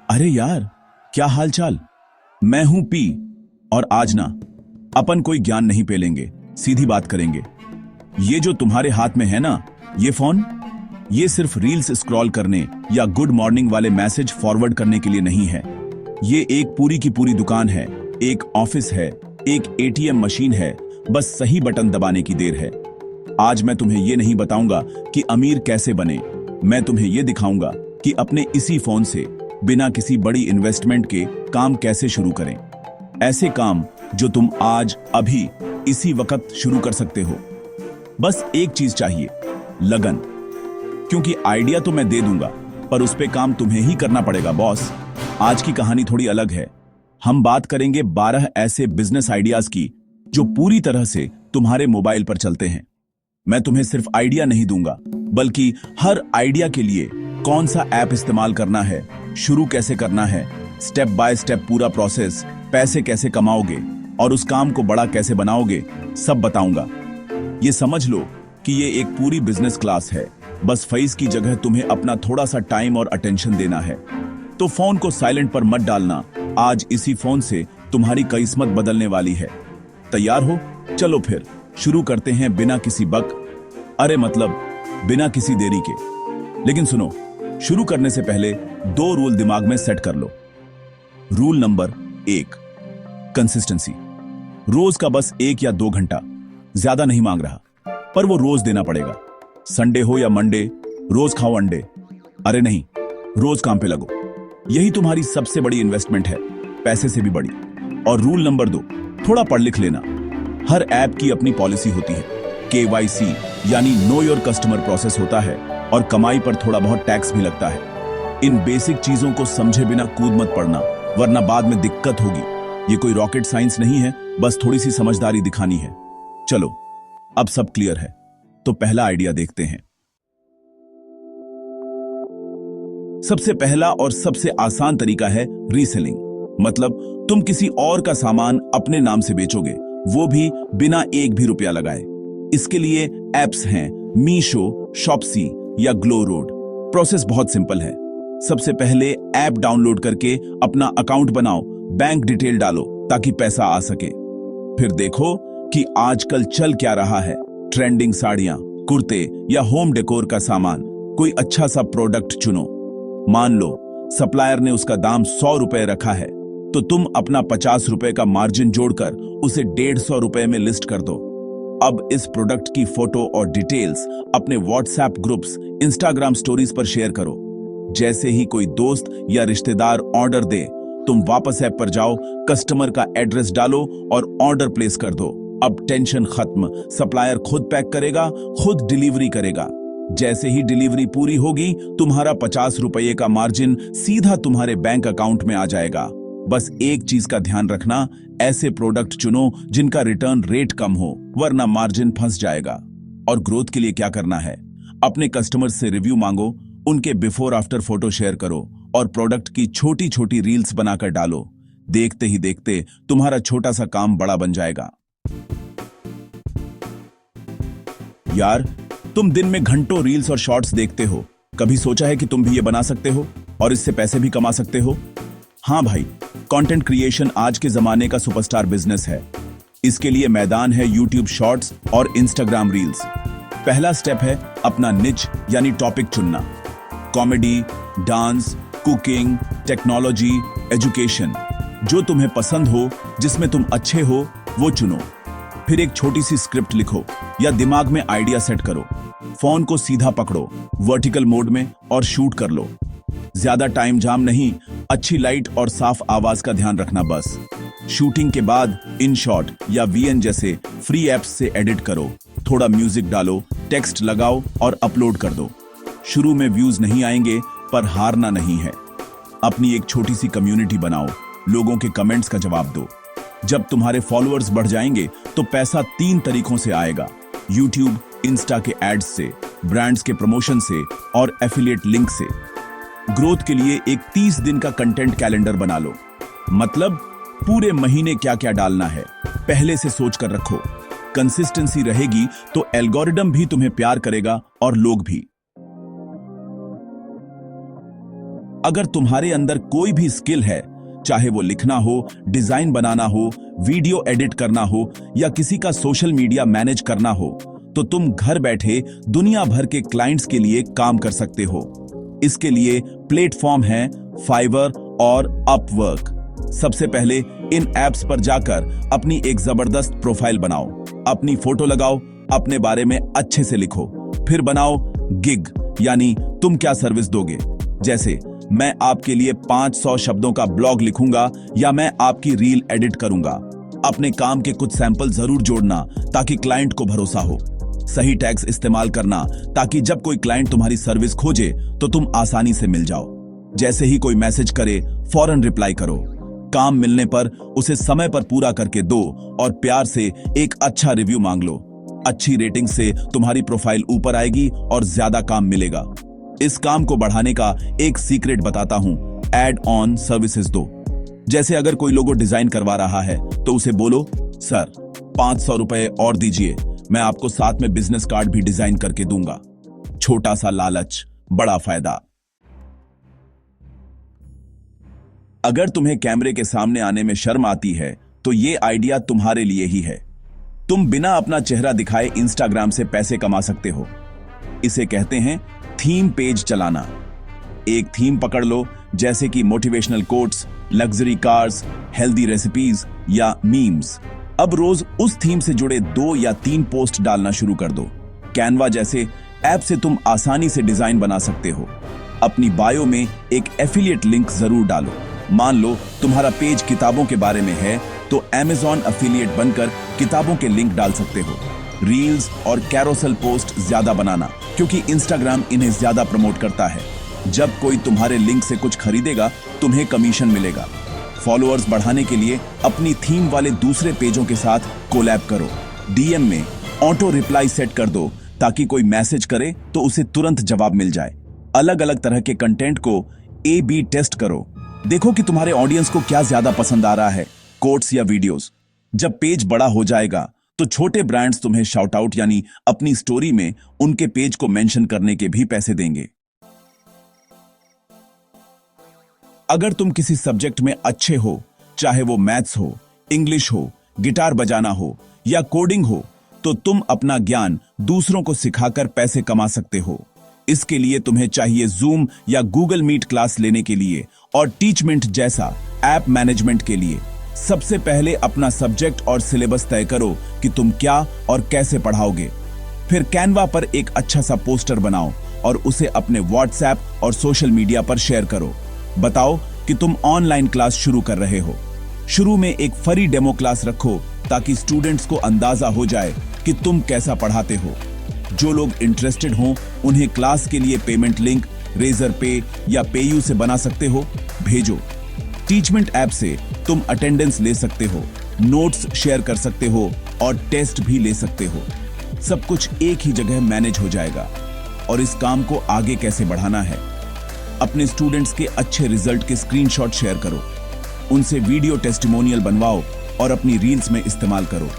अरे यार, क्या हाल चाल। मैं हूं पी, और आज ना अपन कोई ज्ञान नहीं पेलेंगे, सीधी बात करेंगे। ये जो तुम्हारे हाथ में है ना, ये फोन, ये सिर्फ रील्स स्क्रॉल करने या गुड मॉर्निंग वाले मैसेज फॉरवर्ड करने के लिए नहीं है। ये एक पूरी की पूरी दुकान है, एक ऑफिस है, एक एटीएम मशीन है, बस सही बटन दबाने की देर है। आज मैं तुम्हें ये नहीं बताऊंगा कि अमीर कैसे बने, मैं तुम्हें ये दिखाऊंगा कि अपने इसी फोन से बिना किसी बड़ी इन्वेस्टमेंट के काम कैसे शुरू करें। ऐसे काम जो तुम आज अभी इसी वक्त शुरू कर सकते हो। बस एक चीज चाहिए, लगन। क्योंकि आइडिया तो मैं दे दूंगा, पर उस पे काम तुम्हें ही करना पड़ेगा बॉस। आज की कहानी थोड़ी अलग है। हम बात करेंगे 12 ऐसे बिजनेस आइडियाज की जो पूरी तरह से तुम्हारे मोबाइल पर चलते हैं। मैं तुम्हें सिर्फ आइडिया नहीं दूंगा, बल्कि हर आइडिया के लिए कौन सा ऐप इस्तेमाल करना है, शुरू कैसे करना है, स्टेप बाय स्टेप पूरा प्रोसेस, पैसे कैसे कमाओगे और उस काम को बड़ा कैसे बनाओगे, सब बताऊंगा। ये समझ लो कि ये एक पूरी बिजनेस क्लास है। बस फीस की जगह तुम्हें अपना थोड़ा सा टाइम और अटेंशन देना है। तो फोन को साइलेंट पर मत डालना। आज इसी फोन से तुम्हारी किस्मत बदलने वाली है। तैयार हो? चलो फिर शुरू करते हैं बिना किसी बिना किसी देरी के। लेकिन सुनो, शुरू करने से पहले 2 रूल दिमाग में सेट कर लो। Rule number 1, consistency. रोज का बस 1 या 2 घंटा, ज्यादा नहीं मांग रहा, पर वो रोज देना पड़ेगा। संडे हो या मंडे, रोज खाओ अंडे। अरे नहीं, रोज काम पे लगो। यही तुम्हारी सबसे बड़ी इन्वेस्टमेंट है, पैसे से भी बड़ी। और रूल नंबर 2, थोड़ा पढ़ लिख लेना। हर ऐप की अपनी पॉलिसी होती है। KYC यानी नो योर कस्टमर प्रोसेस होता है, और कमाई पर थोड़ा बहुत टैक्स भी लगता है। इन बेसिक चीजों को समझे बिना कूद मत पड़ना, वरना बाद में दिक्कत होगी। ये कोई रॉकेट साइंस नहीं है, बस थोड़ी सी समझदारी दिखानी है। चलो, अब सब क्लियर है, तो पहला आइडिया देखते हैं। सबसे पहला और सबसे आसान तरीका है रीसेलिंग। मतलब तुम किसी और का सामान अपने नाम से बेचोगे, वो भी बिना एक भी रुपया लगाए। इसके लिए एप्स हैं मीशो, शॉप्सी या ग्लो रोड। प्रोसेस बहुत सिंपल है। सबसे पहले ऐप डाउनलोड करके अपना अकाउंट बनाओ, बैंक डिटेल डालो ताकि पैसा आ सके। फिर देखो कि आजकल चल क्या रहा है। ट्रेंडिंग साड़ियां, कुर्ते या होम डेकोर का सामान। कोई अच्छा सा प्रोडक्ट चुनो। मान लो सप्लायर ने उसका दाम 100 रुपए रखा है, तो तुम अपना 50 रुपए का मार्जिन जोड़कर उसे 150 रुपए में लिस्ट कर दो। अब इस प्रोडक्ट की फोटो और डिटेल्स अपने व्हाट्सएप ग्रुप्स, इंस्टाग्राम स्टोरीज पर शेयर करो। जैसे ही कोई दोस्त या रिश्तेदार ऑर्डर दे, तुम वापस ऐप पर जाओ, कस्टमर का एड्रेस डालो और ऑर्डर प्लेस कर दो। अब टेंशन खत्म। सप्लायर खुद पैक करेगा, खुद डिलीवरी करेगा। जैसे ही डिलीवरी पूरी होगी, तुम्हारा 50 रुपये का मार्जिन सीधा तुम्हारे बैंक अकाउंट में आ जाएगा। बस एक चीज का ध्यान रखना, ऐसे प्रोडक्ट चुनो जिनका रिटर्न रेट कम हो, वरना मार्जिन फंस जाएगा। और ग्रोथ के लिए क्या करना है, अपने कस्टमर से रिव्यू मांगो, उनके बिफोर आफ्टर फोटो शेयर करो और प्रोडक्ट की छोटी छोटी रील्स बनाकर डालो। देखते ही देखते तुम्हारा छोटा सा काम बड़ा बन जाएगा। यार, तुम दिन में घंटों रील्स और शॉर्ट्स देखते हो। कभी सोचा है कि तुम भी ये बना सकते हो और इससे पैसे भी कमा सकते हो? हाँ भाई, कंटेंट क्रिएशन आज के जमाने का सुपरस्टार बिजनेस है। इसके लिए मैदान है यूट्यूब शॉर्ट्स और इंस्टाग्राम रील्स। पहला स्टेप है अपना निच यानी टॉपिक चुनना। Comedy, dance, cooking, technology, education, जो तुम्हें पसंद हो, जिसमें तुम अच्छे हो, वो चुनो। फिर एक छोटी सी स्क्रिप्ट लिखो या दिमाग में आइडिया सेट करो। फोन को सीधा पकड़ो, वर्टिकल मोड में, और शूट कर लो। ज्यादा टाइम जाम नहीं, अच्छी लाइट और साफ आवाज का ध्यान रखना बस। शूटिंग के बाद InShot या VN जैसे फ्री एप्स से एडिट करो। थोड़ा म्यूजिक डालो, टेक्स्ट लगाओ और अपलोड कर दो। शुरू में व्यूज नहीं आएंगे, पर हारना नहीं है। अपनी एक छोटी सी कम्युनिटी बनाओ, लोगों के कमेंट्स का जवाब दो। जब तुम्हारे फॉलोअर्स बढ़ जाएंगे तो पैसा 3 तरीकों से आएगा। यूट्यूब, इंस्टा के एड्स से, ब्रांड्स के प्रमोशन से और एफिलिएट लिंक से। ग्रोथ के लिए एक 30 दिन का कंटेंट कैलेंडर बना लो। मतलब पूरे महीने क्या क्या डालना है, पहले से सोच कर रखो। कंसिस्टेंसी रहेगी तो एल्गोरिदम भी तुम्हें प्यार करेगा और लोग भी। अगर तुम्हारे अंदर कोई भी स्किल है, चाहे वो लिखना हो, डिजाइन बनाना हो, वीडियो एडिट करना हो या किसी का सोशल मीडिया मैनेज करना हो, तो तुम घर बैठे दुनिया भर के क्लाइंट्स के लिए काम कर सकते हो। इसके लिए प्लेटफॉर्म हैं फाइवर और अपवर्क। सबसे पहले इन एप्स पर जाकर अपनी एक जबरदस्त प्रोफाइल बनाओ, अपनी फोटो लगाओ, अपने बारे में अच्छे से लिखो, फिर बनाओ गिग, यानी तुम क्या सर्विस दोगे। जैसे मैं आपके लिए 500 शब्दों का ब्लॉग लिखूंगा या मैं आपकी रील एडिट करूंगा। अपने काम के कुछ सैंपल जरूर जोड़ना ताकि क्लाइंट को भरोसा हो। सही टैग्स इस्तेमाल करना ताकि जब कोई क्लाइंट तुम्हारी सर्विस खोजे तो तुम आसानी से मिल जाओ। जैसे ही कोई मैसेज करे फौरन रिप्लाई करो। काम मिलने पर उसे समय पर पूरा करके दो और प्यार से एक अच्छा रिव्यू मांग लो। अच्छी रेटिंग से तुम्हारी प्रोफाइल ऊपर आएगी और ज्यादा काम मिलेगा। इस काम को बढ़ाने का एक सीक्रेट बताता हूं, एड ऑन सर्विसेज दो। जैसे अगर कोई लोगो डिजाइन करवा रहा है तो उसे बोलो, सर 500 रुपए और दीजिए, मैं आपको साथ में बिजनेस कार्ड भी डिजाइन करके दूंगा। छोटा सा लालच, बड़ा फायदा। अगर तुम्हें कैमरे के सामने आने में शर्म आती है तो ये आइडिया तुम्हारे लिए ही है। तुम बिना अपना चेहरा दिखाए इंस्टाग्राम से पैसे कमा सकते हो। इसे कहते हैं थीम पेज चलाना। एक थीम पकड़ लो, जैसे कि motivational quotes, luxury cars, healthy recipes या मीम्स। अब रोज उस थीम से जुड़े 2 या 3 पोस्ट डालना शुरू कर दो। कैनवा जैसे ऐप से तुम आसानी से डिजाइन बना सकते हो। अपनी बायो में एक एफिलिएट लिंक जरूर डालो। मान लो तुम्हारा पेज किताबों के बारे में है तो Amazon एफिलिएट बनकर किताबों के लिंक डाल सकते हो। रील्स और कैरोसेल पोस्ट ज्यादा बनाना, क्योंकि इंस्टाग्राम इन्हें ज्यादा प्रमोट करता है। जब कोई तुम्हारे लिंक से कुछ खरीदेगा तुम्हें कमीशन मिलेगा। फॉलोअर्स बढ़ाने के लिए अपनी थीम वाले दूसरे पेजों के साथ कोलैब करो। डीएम में ऑटो रिप्लाई सेट कर दो ताकि कोई मैसेज करे तो उसे तुरंत जवाब मिल जाए। अलग अलग तरह के कंटेंट को A/B टेस्ट करो। देखो कि तुम्हारे ऑडियंस को क्या ज्यादा पसंद आ रहा है, कोट्स या वीडियोस। जब पेज बड़ा हो जाएगा तो छोटे ब्रांड्स तुम्हें शाउट आउट यानी अपनी स्टोरी में उनके पेज को मेंशन करने के भी पैसे देंगे। अगर तुम किसी सब्जेक्ट में अच्छे हो, चाहे वो मैथ्स हो, इंग्लिश हो, गिटार बजाना हो या कोडिंग हो, तो तुम अपना ज्ञान दूसरों को सिखाकर पैसे कमा सकते हो। इसके लिए तुम्हें चाहिए जूम या गूगल मीट क्लास लेने के लिए और टीचमेंट जैसा ऐप मैनेजमेंट के लिए। सबसे पहले अपना सब्जेक्ट और सिलेबस तय करो कि तुम क्या और कैसे पढ़ाओगे। फिर कैनवा पर एक अच्छा सा पोस्टर बनाओ और उसे अपने व्हाट्सएप और सोशल मीडिया पर शेयर करो। बताओ कि तुम ऑनलाइन क्लास शुरू कर रहे हो। शुरू में एक फ्री डेमो क्लास रखो ताकि स्टूडेंट्स को अंदाजा हो जाए कि तुम कैसा पढ़ाते हो। जो लोग इंटरेस्टेड हों उन्हें क्लास के लिए पेमेंट लिंक रेजर पे या पेयू से बना सकते हो, भेजो। टीचमेंट ऐप से तुम अटेंडेंस ले सकते हो, नोट्स शेयर कर सकते हो और टेस्ट भी ले सकते हो। सब कुछ एक ही जगह मैनेज हो जाएगा। और इस काम को आगे कैसे बढ़ाना है, अपने स्टूडेंट्स के अच्छे रिजल्ट के स्क्रीनशॉट शेयर करो, उनसे वीडियो टेस्टिमोनियल बनवाओ और अपनी रील्स में इस्तेमाल करो।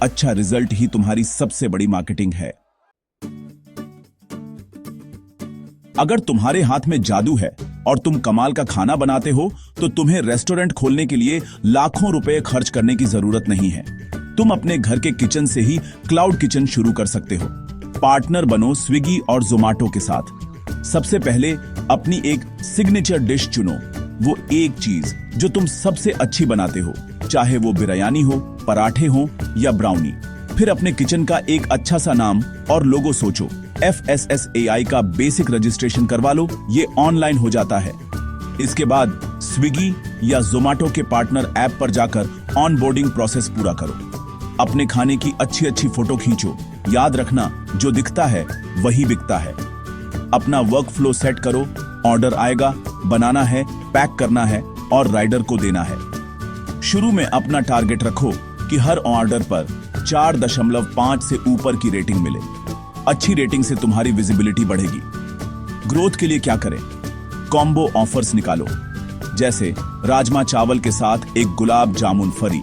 अच्छा रिजल्ट ही तुम्हारी सबसे बड़ी मार्केटिंग है। अगर तुम्हारे हाथ में जादू है और तुम कमाल का खाना बनाते हो तो तुम्हें रेस्टोरेंट खोलने के लिए लाखों रुपए खर्च करने की जरूरत नहीं है। तुम अपने घर के किचन से ही क्लाउड किचन शुरू कर सकते हो। पार्टनर बनो स्विगी और जोमैटो के साथ। सबसे पहले अपनी एक सिग्नेचर डिश चुनो, वो एक चीज जो तुम सबसे अच्छी बनाते हो, चाहे वो बिरयानी हो, पराठे हो या ब्राउनी। फिर अपने किचन का एक अच्छा सा नाम और लोगो सोचो। FSSAI का बेसिक रजिस्ट्रेशन करवा लो, ये ऑनलाइन हो जाता है। इसके बाद स्विगी या जोमैटो के पार्टनर ऐप पर जाकर ऑनबोर्डिंग प्रोसेस पूरा करो। अपने खाने की अच्छी अच्छी फोटो खींचो। याद रखना, जो दिखता है वही बिकता है। अपना वर्क फ्लो सेट करो, ऑर्डर आएगा, बनाना है, पैक करना है और राइडर को देना है। शुरू में अपना टारगेट रखो कि हर ऑर्डर पर 4.5 से ऊपर की रेटिंग मिले। अच्छी रेटिंग से तुम्हारी विजिबिलिटी बढ़ेगी। ग्रोथ के लिए क्या करें? कॉम्बो ऑफर्स निकालो, जैसे राजमा चावल के साथ एक गुलाब जामुन फ्री।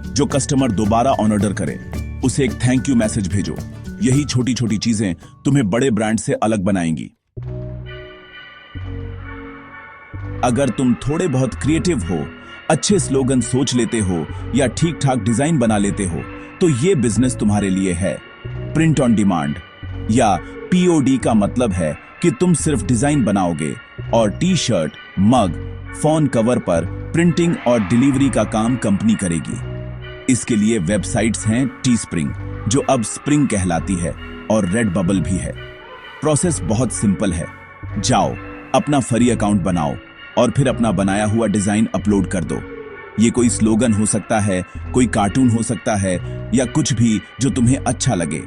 जो कस्टमर दोबारा ऑर्डर करे उसे एक थैंक यू मैसेज भेजो। यही छोटी छोटी चीजें तुम्हें बड़े ब्रांड से अलग बनाएंगी। अगर तुम थोड़े बहुत क्रिएटिव हो, अच्छे स्लोगन सोच लेते हो या ठीक ठाक डिजाइन बना लेते हो तो ये बिजनेस तुम्हारे लिए है। प्रिंट ऑन डिमांड या पीओडी का मतलब है कि तुम सिर्फ डिजाइन बनाओगे और टी शर्ट, मग, फोन कवर पर प्रिंटिंग और डिलीवरी का काम कंपनी करेगी। इसके लिए वेबसाइट्स हैं टीस्प्रिंग, जो अब स्प्रिंग कहलाती है, और रेड बबल भी है। प्रोसेस बहुत सिंपल है। जाओ, अपना फ्री अकाउंट बनाओ और फिर अपना बनाया हुआ डिजाइन अपलोड कर दो। ये कोई स्लोगन हो सकता है, कोई कार्टून हो सकता है या कुछ भी जो तुम्हें अच्छा लगे।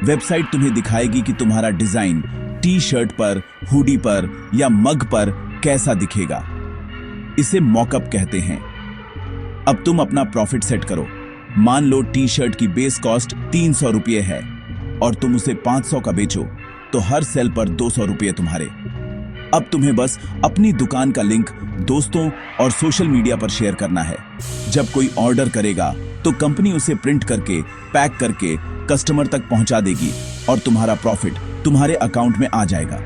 वेबसाइट तुम्हें दिखाएगी कि तुम्हारा डिजाइन टी शर्ट पर, हुडी पर या मग पर कैसा दिखेगा। इसे मॉकअप कहते हैं। अब तुम अपना प्रॉफिट सेट करो। मान लो टी शर्ट की बेस कॉस्ट 300 रुपये है और तुम उसे 500 का बेचो तो हर सेल पर 200 रुपये तुम्हारे। अब तुम्हें बस अपनी दुकान का लिंक दोस्तों और सोशल मीडिया पर शेयर करना है। जब कोई ऑर्डर करेगा तो कंपनी उसे प्रिंट करके, पैक करके कस्टमर तक पहुंचा देगी और तुम्हारा प्रॉफिट तुम्हारे अकाउंट में आ जाएगा।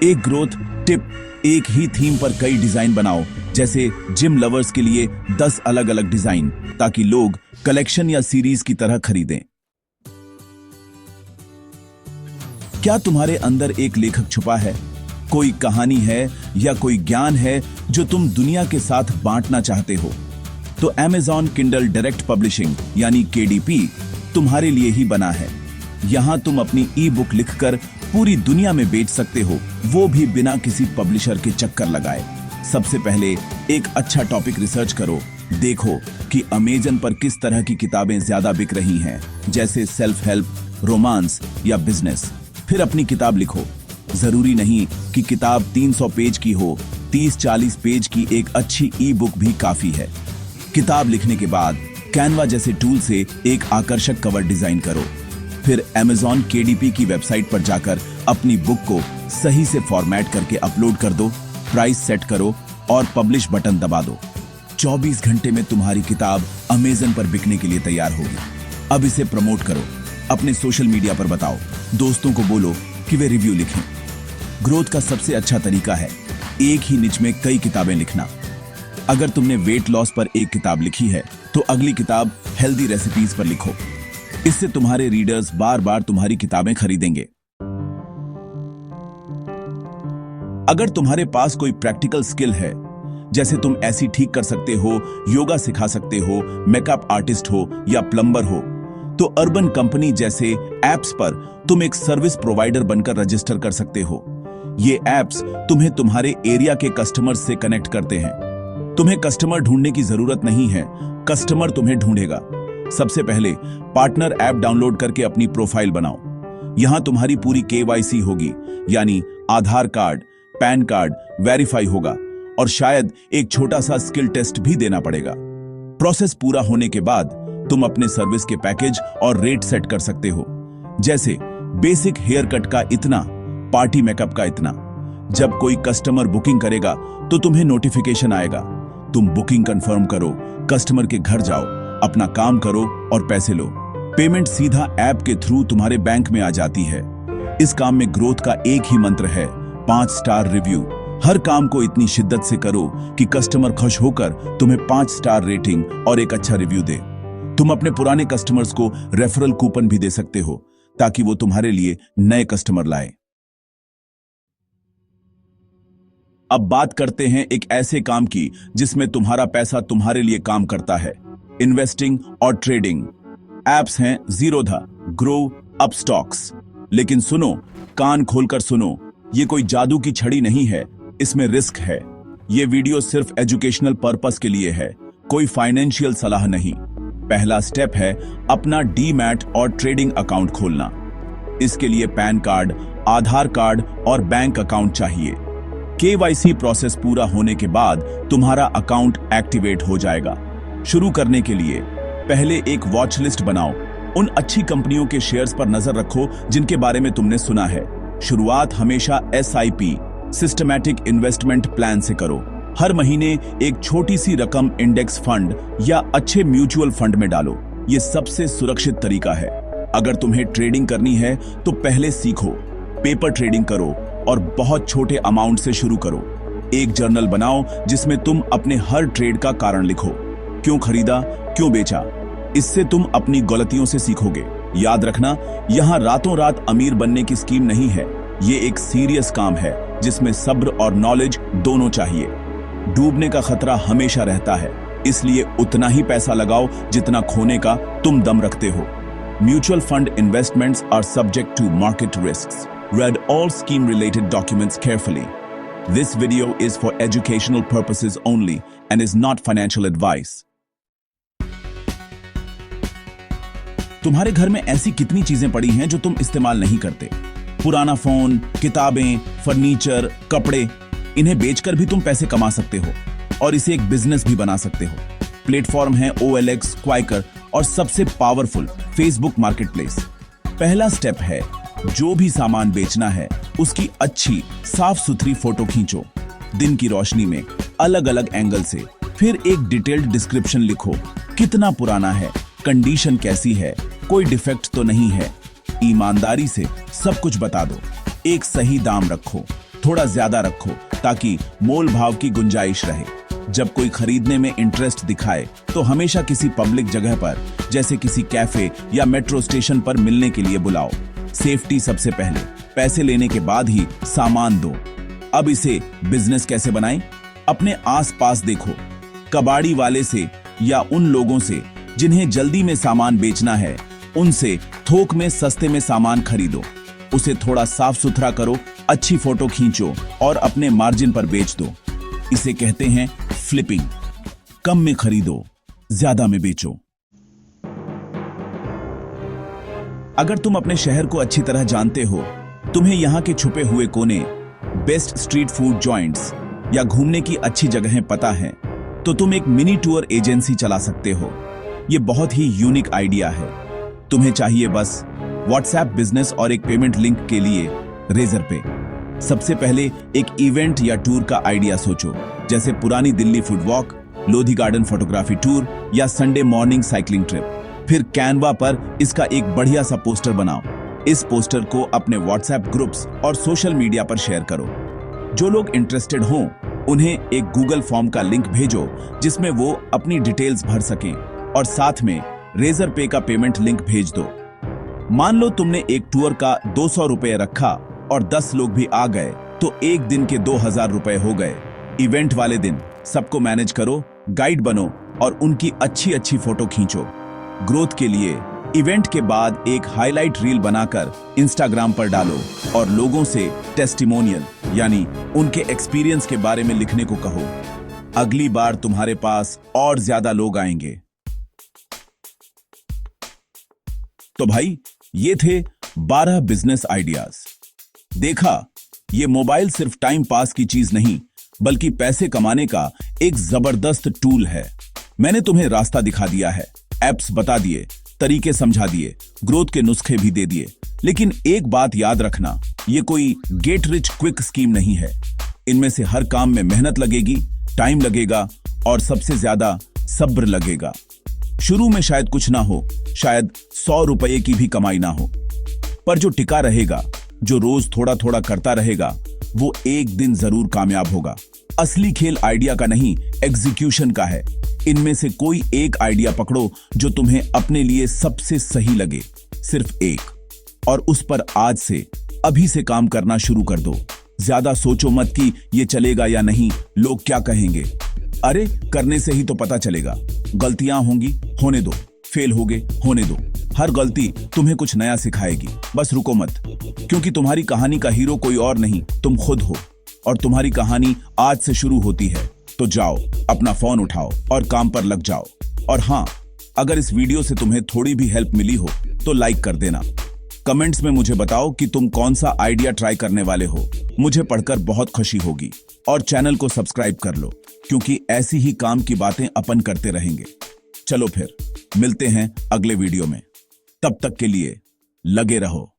एक ग्रोथ टिप, एक ही थीम पर कई डिजाइन बनाओ, जैसे जिम लवर्स के लिए 10 अलग अलग डिजाइन, ताकि लोग कलेक्शन या सीरीज की तरह खरीदें। क्या तुम्हारे अंदर एक लेखक छुपा है? कोई कहानी है या कोई ज्ञान है जो तुम दुनिया के साथ बांटना चाहते हो? तो Amazon Kindle डायरेक्ट पब्लिशिंग यानी KDP तुम्हारे लिए ही बना है। यहां तुम अपनी ई बुक लिखकर पूरी दुनिया में बेच सकते हो, वो भी बिना किसी पब्लिशर के चक्कर लगाए। सबसे पहले एक अच्छा टॉपिक रिसर्च करो। देखो कि Amazon पर किस तरह की किताबें ज्यादा बिक रही हैं, जैसे सेल्फ हेल्प, रोमांस या बिजनेस। फिर अपनी किताब लिखो। जरूरी नहीं कि किताब 300 पेज की हो, 30-40 पेज की एक अच्छी ई बुक भी काफी है। किताब लिखने के बाद कैनवा जैसे टूल से एक आकर्षक कवर डिजाइन करो। फिर Amazon KDP की वेबसाइट पर जाकर अपनी बुक को सही से फॉर्मेट करके अपलोड कर दो, प्राइस सेट करो और पब्लिश बटन दबा दो। 24 घंटे में तुम्हारी किताब Amazon पर बिकने के लिए तैयार होगी। अब इसे प्रमोट करो, अपने सोशल मीडिया पर बताओ, दोस्तों को बोलो कि वे रिव्यू लिखें। ग्रोथ का सबसे अच्छा तरीका है एक ही निच में कई किताबें लिखना। अगर तुमने वेट लॉस पर एक किताब लिखी है तो अगली किताब हेल्दी रेसिपीज पर लिखो। इससे तुम्हारे रीडर्स बार बार तुम्हारी किताबें खरीदेंगे। अगर तुम्हारे पास कोई प्रैक्टिकल स्किल है, जैसे तुम ऐसी ठीक कर सकते हो, योगा सिखा सकते हो, मेकअप आर्टिस्ट हो या प्लम्बर हो, तो अर्बन कंपनी जैसे एप्स पर तुम एक सर्विस प्रोवाइडर बनकर रजिस्टर कर सकते हो। ये एप्स तुम्हें तुम्हारे एरिया के कस्टमर्स से कनेक्ट करते हैं। तुम्हें कस्टमर ढूंढने की जरूरत नहीं है, कस्टमर तुम्हें ढूंढेगा। सबसे पहले पार्टनर ऐप डाउनलोड करके अपनी प्रोफाइल बनाओ। यहां तुम्हारी पूरी KYC होगी, यानी आधार कार्ड, पैन कार्ड वेरीफाई होगा और शायद एक छोटा सा स्किल टेस्ट भी देना पड़ेगा। प्रोसेस पूरा होने के बाद तुम अपने सर्विस के पैकेज और रेट सेट कर सकते हो, जैसे बेसिक हेयर कट का इतना, पार्टी मेकअप का इतना। जब कोई कस्टमर बुकिंग करेगा तो तुम्हें नोटिफिकेशन आएगा। तुम बुकिंग कंफर्म करो, कस्टमर के घर जाओ, अपना काम करो और पैसे लो। पेमेंट सीधा ऐप के थ्रू तुम्हारे बैंक में आ जाती है। इस काम में ग्रोथ का एक ही मंत्र है, 5 स्टार रिव्यू। हर काम को इतनी शिद्दत से करो कि कस्टमर खुश होकर तुम्हें 5 स्टार रेटिंग और एक अच्छा रिव्यू दे। तुम अपने पुराने कस्टमर्स को रेफरल कूपन भी दे सकते हो ताकि वो तुम्हारे लिए नए कस्टमर लाए। अब बात करते हैं एक ऐसे काम की जिसमें तुम्हारा पैसा तुम्हारे लिए काम करता है, इन्वेस्टिंग और ट्रेडिंग। एप्स हैं जीरोधा, ग्रो, अपस्टॉक्स। लेकिन सुनो, कान खोलकर सुनो, ये कोई जादू की छड़ी नहीं है, इसमें रिस्क है। ये वीडियो सिर्फ एजुकेशनल पर्पस के लिए है, कोई फाइनेंशियल सलाह नहीं। पहला स्टेप है अपना डीमैट और ट्रेडिंग अकाउंट खोलना। इसके लिए पैन कार्ड, आधार कार्ड और बैंक अकाउंट चाहिए। KYC प्रोसेस पूरा होने के बाद तुम्हारा अकाउंट एक्टिवेट हो जाएगा। शुरू करने के लिए पहले एक वॉच लिस्ट बनाओ। उन अच्छी कंपनियों के शेयर्स पर नजर रखो जिनके बारे में तुमने सुना है। शुरुआत हमेशा SIP, सिस्टमैटिक इन्वेस्टमेंट प्लान से करो। हर महीने एक छोटी सी रकम इंडेक्स फंड या अच्छे म्यूचुअल फंड में डालो। ये सबसे सुरक्षित तरीका है। अगर तुम्हें ट्रेडिंग करनी है तो पहले सीखो, पेपर ट्रेडिंग करो और बहुत छोटे अमाउंट से शुरू करो। एक जर्नल बनाओ जिसमें तुम अपने हर ट्रेड का कारण लिखो, क्यों खरीदा, क्यों बेचा। इससे तुम अपनी गलतियों से सीखोगे। याद रखना, यहाँ रातों रात अमीर बनने की स्कीम नहीं है। ये एक सीरियस काम है जिसमें सब्र और नॉलेज दोनों चाहिए। डूबने का खतरा हमेशा रहता है, इसलिए उतना ही पैसा लगाओ जितना खोने का तुम दम रखते हो। Mutual fund investments are subject to market risks. Read all scheme related documents carefully. This video is for educational purposes only and is not financial advice. तुम्हारे घर में ऐसी कितनी चीजें पड़ी हैं जो तुम इस्तेमाल नहीं करते? पुराना फोन, किताबें, फर्नीचर, कपड़े, इन्हें बेचकर भी तुम पैसे कमा सकते हो और इसे एक बिजनेस भी बना सकते हो। प्लेटफॉर्म है OLX, क्वाइकर और सबसे पावरफुल फेसबुक मार्केटप्लेस। पहला स्टेप है, जो भी सामान बेचना है उसकी अच्छी साफ सुथरी फोटो खींचो, दिन की रोशनी में, अलग अलग एंगल से। फिर एक डिटेल्ड डिस्क्रिप्शन लिखो, कितना पुराना है, कंडीशन कैसी है, कोई डिफेक्ट तो नहीं है। ईमानदारी से सब कुछ बता दो। एक सही दाम रखो, थोड़ा ज्यादा रखो ताकि मोल भाव की गुंजाइश रहे। जब कोई खरीदने में इंटरेस्ट दिखाए तो हमेशा किसी पब्लिक जगह पर, जैसे किसी कैफे या मेट्रो स्टेशन पर मिलने के लिए बुलाओ। सेफ्टी सबसे पहले, पैसे लेने के बाद ही सामान दो। अब इसे बिजनेस कैसे बनाएं? अपने आसपास देखो, कबाड़ी वाले से या उन लोगों से जिन्हें जल्दी में सामान बेचना है, उनसे थोक में सस्ते में सामान खरीदो। उसे थोड़ा साफ सुथरा करो, अच्छी फोटो खींचो और अपने मार्जिन पर बेच दो। इसे कहते हैं फ्लिपिंग। कम में खरीदो, ज्यादा में बेचो। अगर तुम अपने शहर को अच्छी तरह जानते हो, तुम्हें यहाँ के छुपे हुए कोने, बेस्ट स्ट्रीट फूड जॉइंट्स या घूमने की अच्छी जगहें पता है, तो तुम एक मिनी टूर एजेंसी चला सकते हो। ये बहुत ही यूनिक आइडिया है। तुम्हें चाहिए बस व्हाट्सएप बिजनेस और एक पेमेंट लिंक के लिए रेजर पे। सबसे पहले एक इवेंट या टूर का आइडिया सोचो, जैसे पुरानी Delhi food walk, Lodhi garden photography tour या संडे मॉर्निंग साइकिलिंग ट्रिप। फिर कैनवा पर इसका एक बढ़िया सा पोस्टर बनाओ। इस पोस्टर को अपने व्हाट्सएप ग्रुप्स और सोशल मीडिया पर शेयर करो। जो लोग इंटरेस्टेड हों, उन्हें एक गूगल फॉर्म का लिंक भेजो जिसमें वो अपनी डिटेल्स भर सकें और साथ में रेजर पे का पेमेंट लिंक भेज दो। मान लो तुमने एक टूर का 200 रुपए रखा और 10 लोग भी आ गए तो एक दिन के 2000 रुपए हो गए। इवेंट वाले दिन सबको मैनेज करो, गाइड बनो और उनकी अच्छी अच्छी फोटो खींचो। ग्रोथ के लिए इवेंट के बाद एक हाईलाइट रील बनाकर इंस्टाग्राम पर डालो और लोगों से टेस्टिमोनियल यानी उनके एक्सपीरियंस के बारे में लिखने को कहो। अगली बार तुम्हारे पास और ज्यादा लोग आएंगे। तो भाई, ये थे 12 बिजनेस आइडियाज। देखा, ये मोबाइल सिर्फ टाइम पास की चीज नहीं बल्कि पैसे कमाने का एक जबरदस्त टूल है। मैंने तुम्हें रास्ता दिखा दिया है, एप्स बता दिए, तरीके समझा दिए, ग्रोथ के नुस्खे भी दे दिए। लेकिन एक बात याद रखना, ये कोई गेट रिच क्विक स्कीम नहीं है। इनमें से हर काम में मेहनत लगेगी, टाइम लगेगा और सबसे ज्यादा सब्र लगेगा। शुरू में शायद कुछ ना हो, शायद 100 रुपए की भी कमाई ना हो, पर जो टिका रहेगा, जो रोज थोड़ा थोड़ा करता रहेगा, वो एक दिन जरूर कामयाब होगा। असली खेल आइडिया का नहीं, एग्जीक्यूशन का है। इनमें से कोई एक आइडिया पकड़ो जो तुम्हें अपने लिए सबसे सही लगे, सिर्फ एक, और उस पर आज से, अभी से काम करना शुरू कर दो। ज्यादा सोचो मत कि ये चलेगा या नहीं, लोग क्या कहेंगे। अरे, करने से ही तो पता चलेगा। गलतियां होंगी, होने दो, फेल होगे, होने दो। हर गलती तुम्हें कुछ नया सिखाएगी। बस रुको मत, क्योंकि तुम्हारी कहानी का हीरो कोई और नहीं, तुम खुद हो, और तुम्हारी कहानी आज से शुरू होती है। तो जाओ, अपना फोन उठाओ और काम पर लग जाओ। और हाँ, अगर इस वीडियो से तुम्हें थोड़ी भी हेल्प मिली हो तो लाइक कर देना। कमेंट्स में मुझे बताओ कि तुम कौन सा आइडिया ट्राई करने वाले हो। मुझे पढ़कर बहुत खुशी होगी। और चैनल को सब्सक्राइब कर लो, क्योंकि ऐसी ही काम की बातें अपन करते रहेंगे। चलो फिर मिलते हैं अगले वीडियो में। तब तक के लिए लगे रहो।